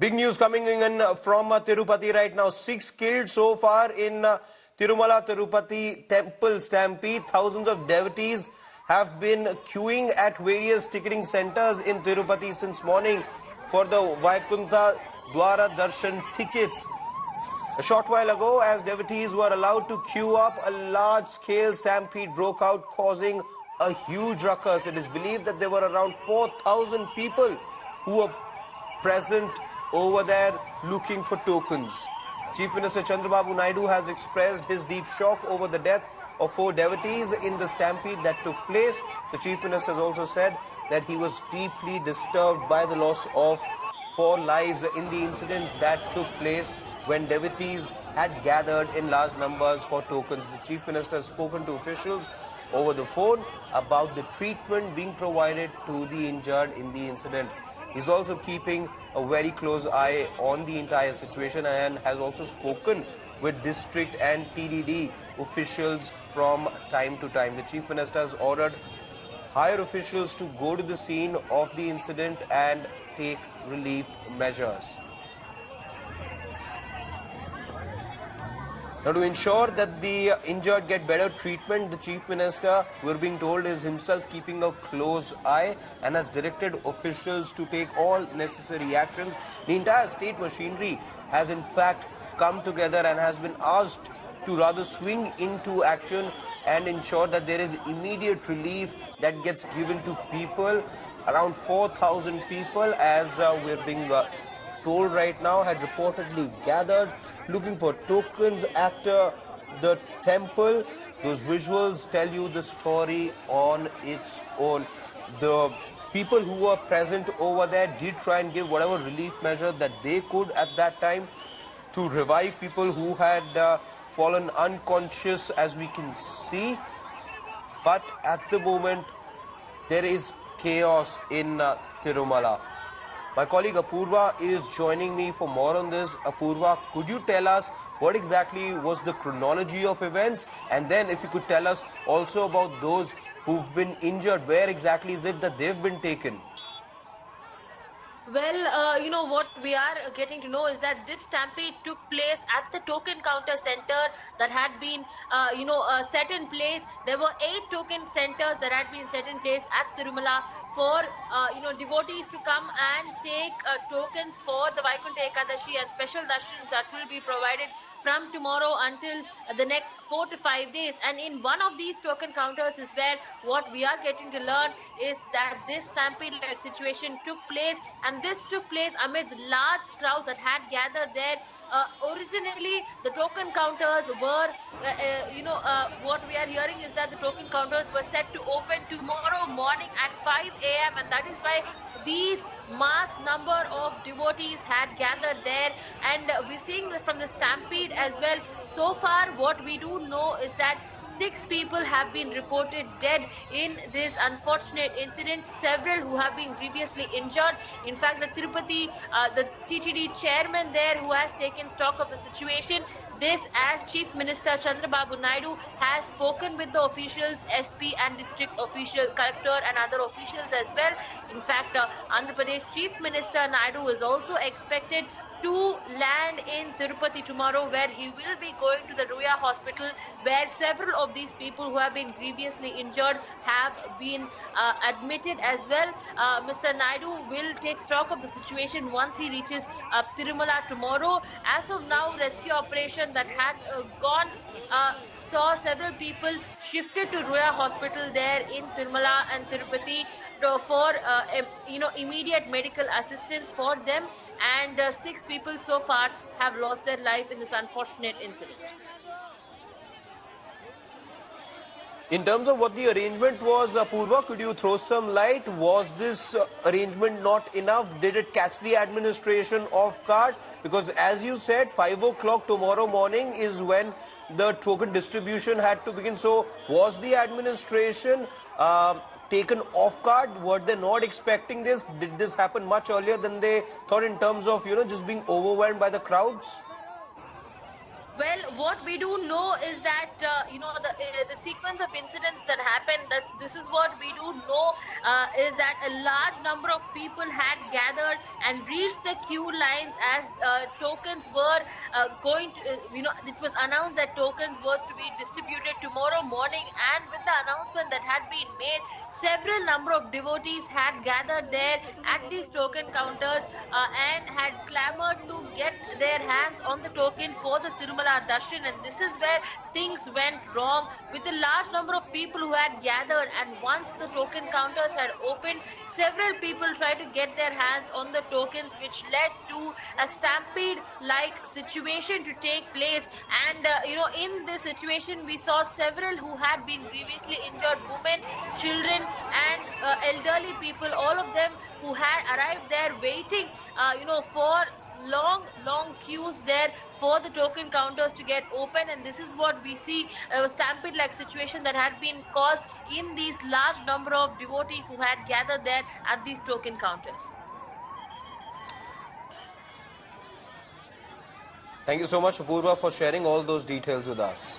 Big news coming in from Tirupati right now. 6 killed so far in Tirumala Tirupati temple stampede. Thousands of devotees have been queuing at various ticketing centers in Tirupati since morning for the Vaikuntha Dwara Darshan tickets. A short while ago, as devotees were allowed to queue up, a large-scale stampede broke out, causing a huge ruckus. It is believed that there were around 4,000 people who were present over there looking for tokens. Chief Minister Chandrababu Naidu has expressed his deep shock over the death of 4 devotees in the stampede that took place. The Chief Minister has also said that he was deeply disturbed by the loss of 4 lives in the incident that took place when devotees had gathered in large numbers for tokens. The Chief Minister has spoken to officials over the phone about the treatment being provided to the injured in the incident. He's also keeping a very close eye on the entire situation and has also spoken with district and TDD officials from time to time. The Chief Minister has ordered higher officials to go to the scene of the incident and take relief measures. Now, to ensure that the injured get better treatment, the Chief Minister, we're being told, is himself keeping a close eye and has directed officials to take all necessary actions. The entire state machinery has in fact come together and has been asked to rather swing into action and ensure that there is immediate relief that gets given to people. Around 4,000 people, as we're being told right now, had reportedly gathered looking for tokens at the temple. Those visuals tell you the story on its own. The people who were present over there did try and give whatever relief measure that they could at that time to revive people who had fallen unconscious, as we can see. But at the moment, there is chaos in Tirumala. My colleague Apurva is joining me for more on this. Apurva, could you tell us what exactly was the chronology of events? And then if you could tell us also about those who've been injured, where exactly is it that they've been taken? Well, what we are getting to know is that this stampede took place at the token counter center that had been, set in place. There were 8 token centers that had been set in place at Tirumala for, devotees to come and take tokens for the Vaikuntha Ekadashi and special darshans that will be provided from tomorrow until the next 4 to 5 days. And in one of these token counters is where what we are getting to learn is that this stampede-like situation took place, and this took place amidst large crowds that had gathered there. Originally, the token counters were, what we are hearing is that the token counters were set to open tomorrow morning at 5 a.m. and that is why these mass number of devotees had gathered there, and we're seeing this from the stampede as well. So far, what we do know is that 6 people have been reported dead in this unfortunate incident, several who have been grievously injured. In fact, the Tirupati, the TTD chairman there, who has taken stock of the situation, this as Chief Minister Chandrababu Naidu has spoken with the officials, SP and district official, collector and other officials as well. In fact, Andhra Pradesh Chief Minister Naidu is also expected to land in Tirupati tomorrow, where he will be going to the Ruya hospital, where several of these people who have been grievously injured have been admitted as well. Mr. Naidu will take stock of the situation once he reaches Tirumala tomorrow. As of now, rescue operation that had gone saw several people shifted to Ruya hospital there in Tirumala and Tirupati for immediate medical assistance for them, and 6 people so far have lost their life in this unfortunate incident. In terms of what the arrangement was, Apurva, could you throw some light? Was this arrangement not enough? Did it catch the administration off guard? Because as you said, 5 o'clock tomorrow morning is when the token distribution had to begin. So was the administration taken off guard? Were they not expecting this? Did this happen much earlier than they thought in terms of, just being overwhelmed by the crowds? Well, what we do know is that the sequence of incidents that happened. That this is what we do know is that a large number of people had gathered and reached the queue lines as tokens were going. It was announced that tokens was to be distributed tomorrow morning, and with the announcement that had been made, several number of devotees had gathered there at these token counters and had clamored to get their hands on the token for the Tirumala Darshan, and this is where things went wrong with a large number of people who had gathered, and once the token counters had opened, several people tried to get their hands on the tokens, which led to a stampede like situation to take place. And in this situation we saw several who had been grievously injured, women, children and elderly people, all of them who had arrived there waiting for long queues there for the token counters to get open. And this is what we see, a stampede like situation that had been caused in these large number of devotees who had gathered there at these token counters. Thank you so much, Apurva, for sharing all those details with us.